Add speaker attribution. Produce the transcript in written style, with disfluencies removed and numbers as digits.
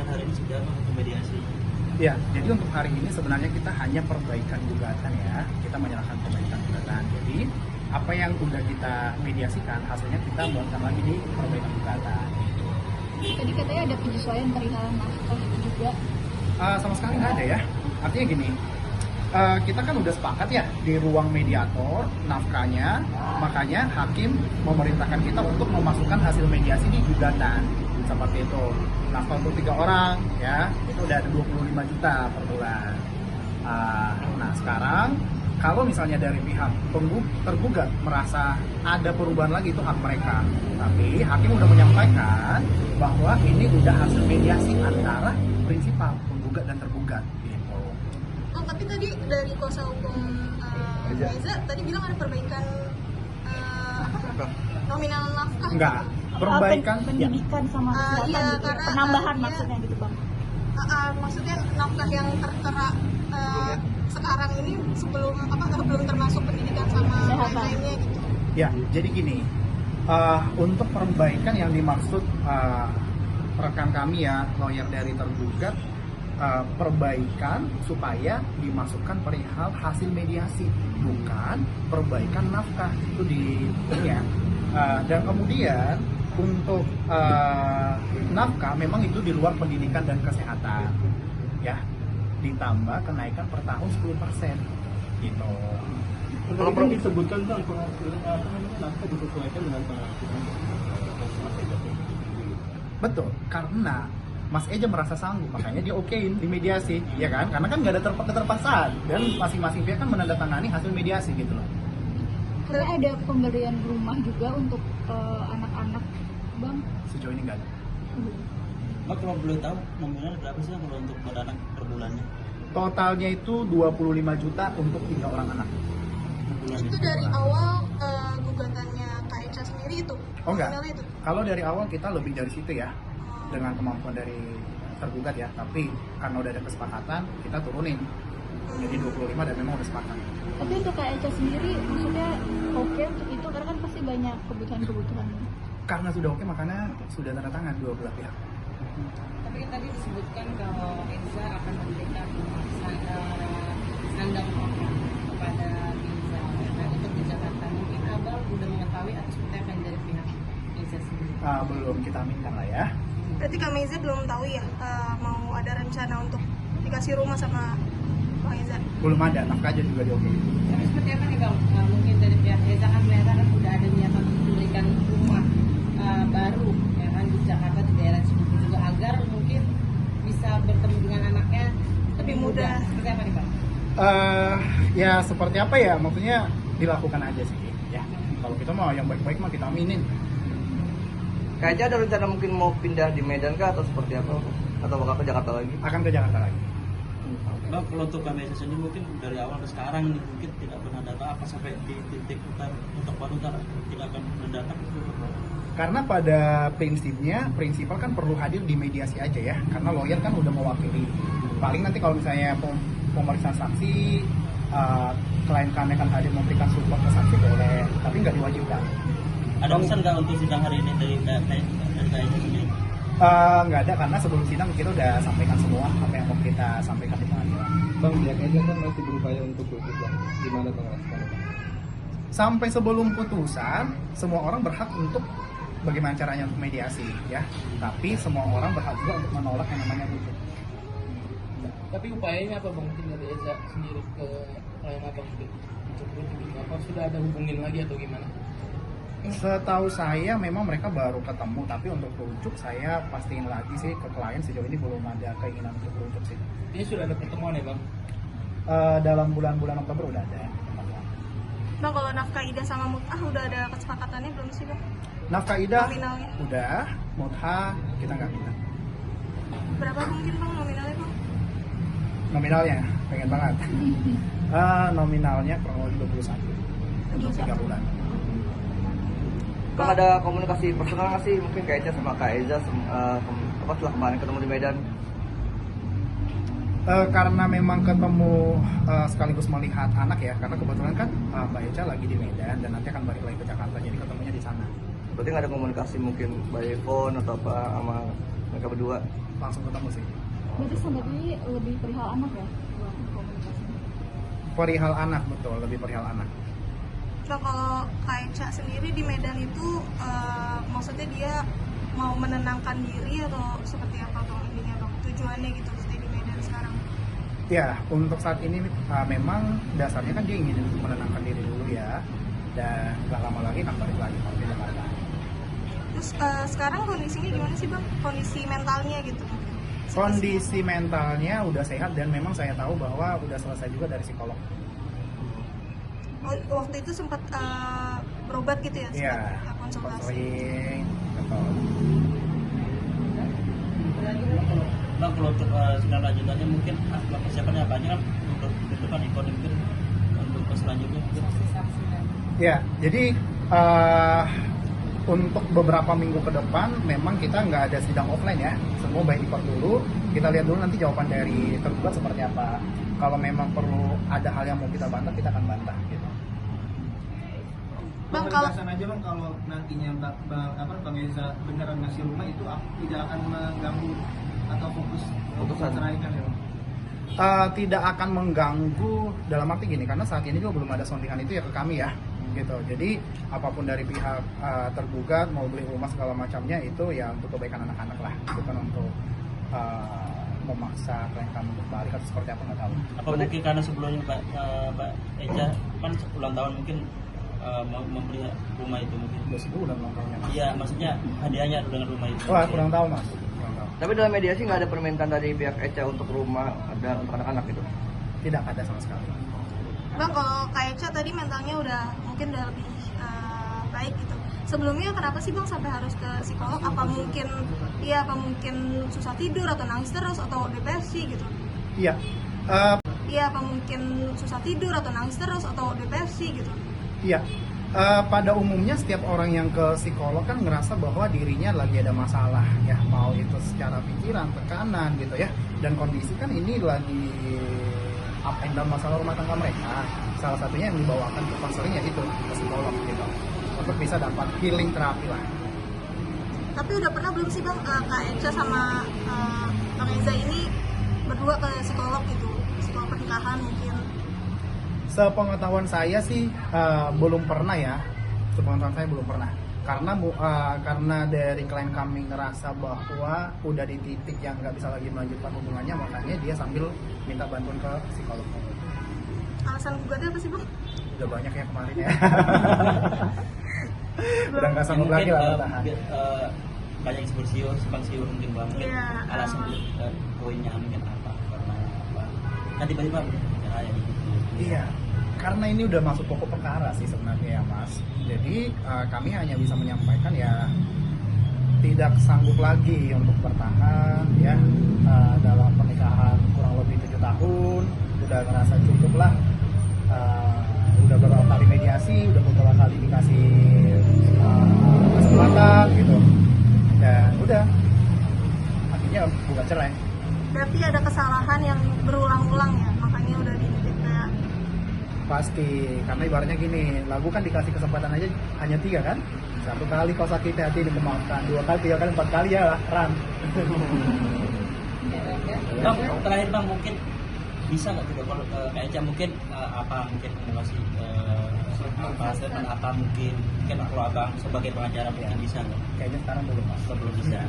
Speaker 1: hari ini seperti apa untuk mediasi?
Speaker 2: Ya, jadi untuk hari ini sebenarnya kita hanya perbaikan gugatan ya. Kita menyerahkan perbaikan gugatan. Jadi apa yang udah kita mediasikan hasilnya kita buatkan lagi di perbaikan gugatan.
Speaker 3: Tadi katanya ada penyesuaian perihal nafkah juga.
Speaker 2: Sama sekali nggak ada ya. Artinya gini, kita kan udah sepakat ya di ruang mediator nafkahnya, makanya hakim memerintahkan kita untuk memasukkan hasil mediasi di gugatan seperti itu. Nafkah untuk 3 orang ya, itu udah ada 25 juta per bulan. Nah sekarang kalau misalnya dari pihak tergugat merasa ada perubahan lagi, itu hak mereka. Tapi hakim udah menyampaikan bahwa ini udah hasil mediasi antara prinsipal penggugat dan tergugat gitu.
Speaker 4: Oh, tapi tadi dari kuasa hukum Reza tadi bilang ada perbaikan nominal nafkah.
Speaker 2: Enggak, perbaikan
Speaker 3: pendidikan sama kesehatan
Speaker 4: iya,
Speaker 3: gitu.
Speaker 4: karena,
Speaker 3: Penambahan
Speaker 4: iya.
Speaker 3: maksudnya gitu Bang.
Speaker 4: Maksudnya nafkah yang tertera sekarang ini belum termasuk pendidikan sama lain-lainnya gitu.
Speaker 2: Ya, jadi gini, untuk perbaikan yang dimaksud rekan kami ya, lawyer dari tergugat, perbaikan supaya dimasukkan perihal hasil mediasi, bukan perbaikan nafkah itu di ya. Dan kemudian untuk nafkah memang itu di luar pendidikan dan kesehatan, ya, ditambah kenaikan per tahun 10% gitu.
Speaker 1: Kalau perlu disebutkan Bang, penghasilan nafkah disesuaikan dengan penghasilan Mas Eja.
Speaker 2: Betul, karena Mas Eja merasa sanggup, makanya dia okein di mediasi, ya kan? Karena kan nggak ada keterpaksaan dan masing-masing pihak kan menandatangani hasil mediasi gitu loh.
Speaker 3: Karena ada pemberian rumah juga untuk anak-anak Bang.
Speaker 2: Sejauh ini nggak ada.
Speaker 1: Bang, kalau boleh tahu nominal berapa sih kalau untuk per anak per bulannya?
Speaker 2: Totalnya itu 25 juta untuk 3 orang anak.
Speaker 4: Itu dari awal gugatannya Kak Echa sendiri itu?
Speaker 2: Oh enggak,
Speaker 4: nominalnya itu?
Speaker 2: kalau dari awal kita lebih dari situ ya, dengan kemampuan dari tergugat ya, tapi karena udah ada kesepakatan, kita turunin jadi 25 dan memang udah sepakat.
Speaker 3: Tapi untuk Kak Echa sendiri maksudnya oke untuk itu karena kan pasti banyak kebutuhan-kebutuhan.
Speaker 2: Karena sudah oke, makanya sudah tanda tangan dua belah pihak.
Speaker 5: Tapi kan tadi disebutkan kalau Enza akan memberikan sandang kepada Enza. Nah, untuk di Jakarta mungkin Abang sudah mengetahui atau seperti apa yang dari pihak Enza sendiri?
Speaker 2: Belum kita aminkan lah ya.
Speaker 4: Berarti Kak Meza belum tahu ya mau ada rencana untuk dikasih rumah sama Bang Eza?
Speaker 2: Belum ada, nafkah aja juga dioke.
Speaker 5: Tapi seperti apa nih Bang? Mungkin dari pihak Enza kan ternyata kan sudah ada niatan untuk memberikan rumah baru ya kan di Jakarta di daerah Cibubur juga agar mungkin bisa bertemu dengan anaknya lebih mudah. Seperti apa nih Bang?
Speaker 2: Ya seperti apa ya, maksudnya dilakukan aja sih ya. Kalau kita mau yang baik-baik mah kita aminin.
Speaker 6: Kayaknya ada rencana mungkin mau pindah di Medan kah atau seperti apa? Atau bakal ke Jakarta lagi?
Speaker 2: Akan ke Jakarta lagi.
Speaker 1: Bang, kalau untuk kami sendiri mungkin dari awal ke sekarang nih mungkin tidak pernah data apa sampai di titik untuk baru tidak akan mendatang.
Speaker 2: Karena pada prinsipnya, prinsipal kan perlu hadir di mediasi aja ya, karena lawyer kan udah mewakili. Paling nanti kalau misalnya pemeriksaan saksi, klien kami akan hadir memberikan support ke saksi boleh, tapi nggak diwajibkan.
Speaker 1: Ada pesan nggak untuk sidang hari ini dari kayaknya sendiri?
Speaker 2: Nggak ada, karena sebelum sidang kita udah sampaikan semua apa yang mau kita sampaikan di pengadilan.
Speaker 7: Bang, pihak Eja kan masih berupaya untuk tutup Bang. Gimana Bang responnya?
Speaker 2: Sampai sebelum putusan, semua orang berhak untuk bagaimana caranya untuk mediasi ya. Tapi semua orang berhak juga untuk menolak yang namanya rujuk.
Speaker 8: Tapi upayanya apa Bang mungkin dari Eza sendiri ke klien Abang untuk rujuk gitu? Apa sudah ada hubungin lagi atau gimana?
Speaker 2: Setahu saya memang mereka baru ketemu, tapi untuk rujuk saya pastiin lagi sih ke klien, sejauh ini belum ada keinginan untuk rujuk sih.
Speaker 8: Ini sudah ada pertemuan ya Bang?
Speaker 2: Dalam bulan-bulan Oktober udah ada.
Speaker 4: Bang, kalau nafkah ida sama mut'ah udah ada kesepakatannya belum sih Bang?
Speaker 2: Nafkah idah
Speaker 4: Nominalnya?
Speaker 2: udah, mut'ah kita nggak minta.
Speaker 4: Berapa mungkin Bang nominalnya Bang?
Speaker 2: Nominalnya pengen banget. Nominalnya kurang lebih 21 untuk 3 bulan.
Speaker 6: Bang, ada komunikasi personal nggak sih mungkin Kak Echa sama Kak Eza setelah kemarin ketemu di Medan?
Speaker 2: Karena memang ketemu sekaligus melihat anak ya, karena kebetulan kan Mbak Echa lagi di Medan dan nanti akan balik lagi ke Jakarta, jadi ketemunya di sana.
Speaker 6: Berarti nggak ada komunikasi mungkin by phone atau apa sama mereka berdua?
Speaker 2: langsung ketemu sih.
Speaker 3: Berarti sampai ini lebih perihal anak ya, Bang, komunikasinya.
Speaker 2: Perihal anak, betul, lebih perihal anak.
Speaker 4: Bang, kalau Kak Eca sendiri di Medan itu maksudnya dia mau menenangkan diri atau seperti apa Bang ininya Bang? Tujuannya gitu stay di Medan sekarang.
Speaker 2: Ya, untuk saat ini memang dasarnya kan dia ingin menenangkan diri dulu ya, dan gak lama lagi akan balik lagi ke Jakarta.
Speaker 4: Terus sekarang kondisinya gimana sih Bang? Kondisi mentalnya gitu.
Speaker 2: Kondisi mentalnya udah sehat dan memang saya tahu bahwa udah selesai juga dari psikolog.
Speaker 4: Oh, waktu itu sempat berobat gitu ya?
Speaker 2: Iya,
Speaker 4: Sempat konsultasi.
Speaker 2: konseling, betul.
Speaker 1: Bang, kalau untuk sidang lanjutannya mungkin persiapannya apa aja kan untuk ke depan ekonomi mungkin untuk selanjutnya mungkin.
Speaker 5: Saksi-saksi dan
Speaker 2: Ya, jadi untuk beberapa minggu ke depan memang kita nggak ada sidang offline ya, semua by default dulu. Kita lihat dulu nanti jawaban dari tergugat seperti apa. Kalau memang perlu ada hal yang mau kita bantah, kita akan bantah gitu.
Speaker 4: Bang, kalau
Speaker 7: aja Bang, kalau nantinya Bang Eza beneran ngasih rumah itu tidak akan mengganggu atau fokus
Speaker 6: Putusan.
Speaker 7: ceraikan ya Bang?
Speaker 2: Tidak akan mengganggu dalam arti gini, karena saat ini juga belum ada soundingan itu ya ke kami ya gitu. Jadi apapun dari pihak tergugat mau beli rumah segala macamnya itu ya untuk kebaikan anak-anak lah, bukan untuk memaksa klien kami untuk balik atau seperti apa, nggak tahu.
Speaker 1: Apa mungkin karena sebelumnya Mbak Eca kan ulang tahun mungkin memberi rumah itu mungkin.
Speaker 2: Udah sebulan ulang tahunnya mas.
Speaker 1: Iya, maksudnya hadiahnya dengan rumah itu.
Speaker 2: Wah, kurang tahu mas. Kurang tahu.
Speaker 6: Tapi dalam mediasi nggak ada permintaan dari pihak Eca untuk rumah dan untuk anak-anak gitu.
Speaker 2: Tidak ada sama sekali.
Speaker 4: Bang, kalau Kak Eca tadi mentalnya udah mungkin udah lebih baik gitu. Sebelumnya kenapa sih Bang sampai harus ke psikolog? Apa mungkin susah tidur atau nangis terus atau depresi gitu?
Speaker 2: Iya.
Speaker 4: Apa mungkin susah tidur atau nangis terus atau depresi gitu?
Speaker 2: Iya. Pada umumnya setiap orang yang ke psikolog kan ngerasa bahwa dirinya lagi ada masalah ya, mau itu secara pikiran, tekanan gitu ya. Dan kondisi kan ini lagi up and down masalah rumah tangga mereka. Salah satunya yang dibawakan ke konselingnya itu ke psikolog gitu, untuk bisa dapat healing terapi lah.
Speaker 4: Tapi udah pernah belum sih Bang Kak Eca sama Bang Eza ini berdua ke psikolog gitu? Psikolog pernikahan mungkin?
Speaker 2: Sepengetahuan saya sih belum pernah ya. Sepengetahuan saya belum pernah. Karena dari klien kami ngerasa bahwa udah di titik yang nggak bisa lagi melanjutkan hubungannya, makanya dia sambil minta bantuan ke psikolog.
Speaker 4: Alasan gugatnya apa sih Bang?
Speaker 2: Udah banyak ya kemarin ya. Udah nggak sanggup
Speaker 1: Mungkin,
Speaker 2: lagi lah bertahan.
Speaker 1: banyak simpang siur mungkin Bang. Mungkin
Speaker 4: Iya,
Speaker 1: alasan poinnya mungkin apa? Karena apa? Kan tiba-tiba cerai gitu.
Speaker 2: Iya, karena ini udah masuk pokok perkara sih sebenarnya ya Mas. Jadi kami hanya bisa menyampaikan ya tidak sanggup lagi untuk bertahan ya dalam pernikahan kurang lebih 7 tahun. Udah ngerasa cukup lah. Udah beberapa kali mediasi, udah beberapa kali dikasih kesempatan gitu. Dan udah akhirnya bukan cerai.
Speaker 4: Berarti ada kesalahan yang berulang-ulang ya, makanya udah di titik kayak
Speaker 2: Pasti, karena ibaratnya gini, lagu kan dikasih kesempatan aja hanya 3 kan? 1 kali kau sakiti hati dimaafkan, 2 kali, 3 kali, 4 kali ya lah, Ran.
Speaker 1: Bang, terakhir Bang mungkin bisa nggak juga kalau Kak Eca mungkin mungkin mengasih statement apa mungkin kalau Abang sebagai pengacara mungkin bisa nggak?
Speaker 2: Kayaknya sekarang belum Mas.
Speaker 1: Belum bisa.